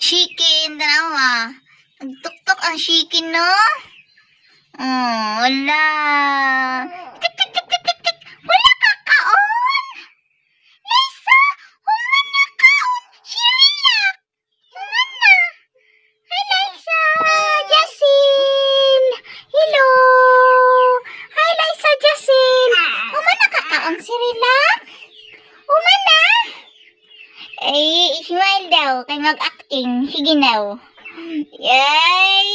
Chicken, tanawa. Nagtuktok ang chicken, no? Oh, wala. Tik, tik, tik, tik, tik, tik. Wala ka kaon. Lisa, human na kaon. Shirila. Human na. Hi, Lisa. Jasil. Hello. Hi, Lisa, Jasil. Human na ka kaon, Shirila. Human na. Ay, smile daw. Kay mag-acting. Sige now. Yay!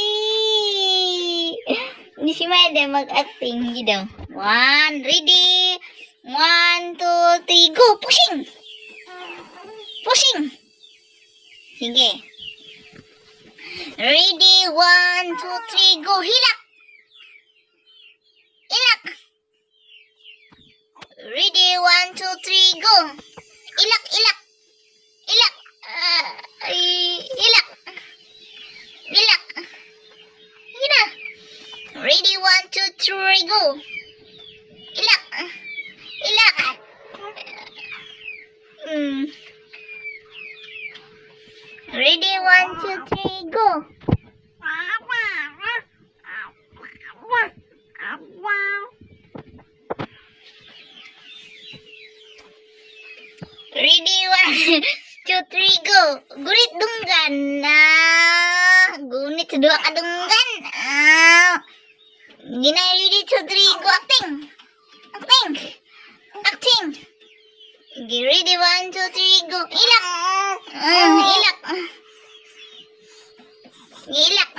Hindi si Mada mag-acting. Hindi daw. One, ready. 1, 2, 3, go! Pushing! Pushing! Sige. Ready, 1, 2, 3, go! Hilak! Ilak! Ready, 1, 2, 3, go! Ilak, ilak! Ilak! Ilak! Ilak! Sige na! Ready, 1, 2, 3, go! Ilak! Ilak! Ready, 1, 2, 3, go! Ready, 1, 2, 3, go! Gunit dunggan na! Gunit sa dua ka dunggan! Gina, ready, 2, 3, go! Acting! Acting! Acting! Ready, 1, 2, 3, go! Ilak! Ilak! Ilak!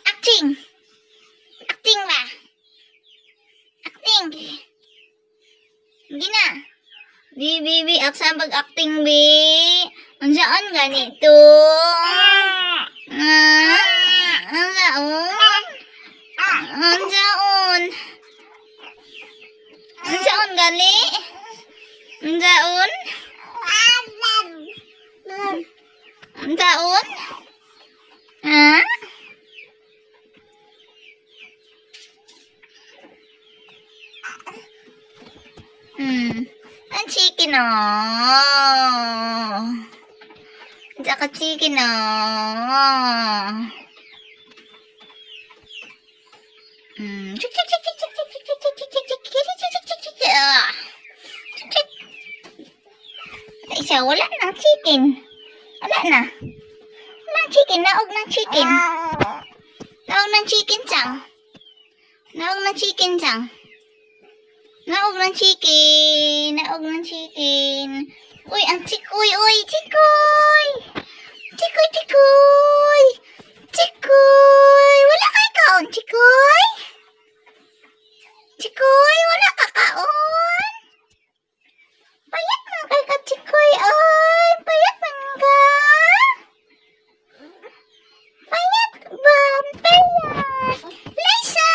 Acting! Acting ba? Acting! Gina! Bi, aksa pag-acting, bi. Unsaan ganito? Unsaon? Unsaon? Unsaon gali? Unsaon? Unsaon? Ha? Ang chicken, oh. Saka chicken, oh. Isa, wala nang chicken. Wala na. Wala chicken, naog ng chicken. Naog ng chicken, sang. Naog ng chicken, sang. Naog ng chicken. Naog ng chicken. Uy, ang chikoy. Uy, chikoy. Chikoy, chikoy. Chikoy. Wala kay kaon, chikoy. Chikoy, wala ka kaon. Payat man kay ka, chikoy. Ay, payat man ka. Payat ba? Payat. Lisa.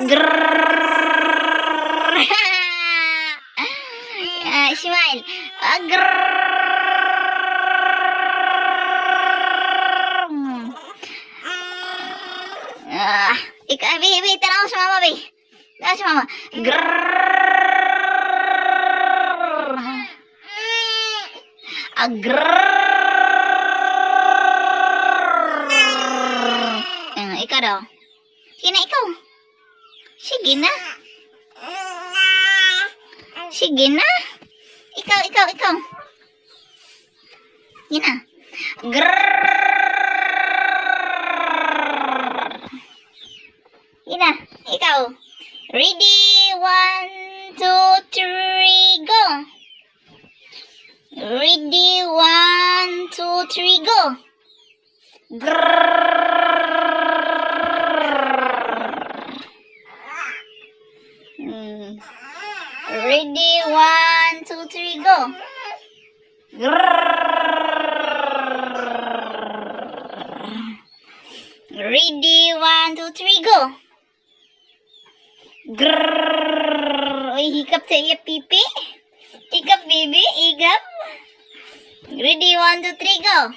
Grrrr. Smile. Ikaw, bi, tanaw sa mama, bi. Tanaw sa mama. Ikaw daw. Sige na, ikaw. Sige na. Sige na. Ikaw. Yan na. Yan na. Ikaw. Ready? 1, 2, 3, go. Ready? 1, 2, 3, go. Ready? 1, 2, 3, go. Ready? 1, 2, 3, go. Uy, hikap sa iya pipi. Hikap, baby. Hikap. Ready? 1, 2, 3, go.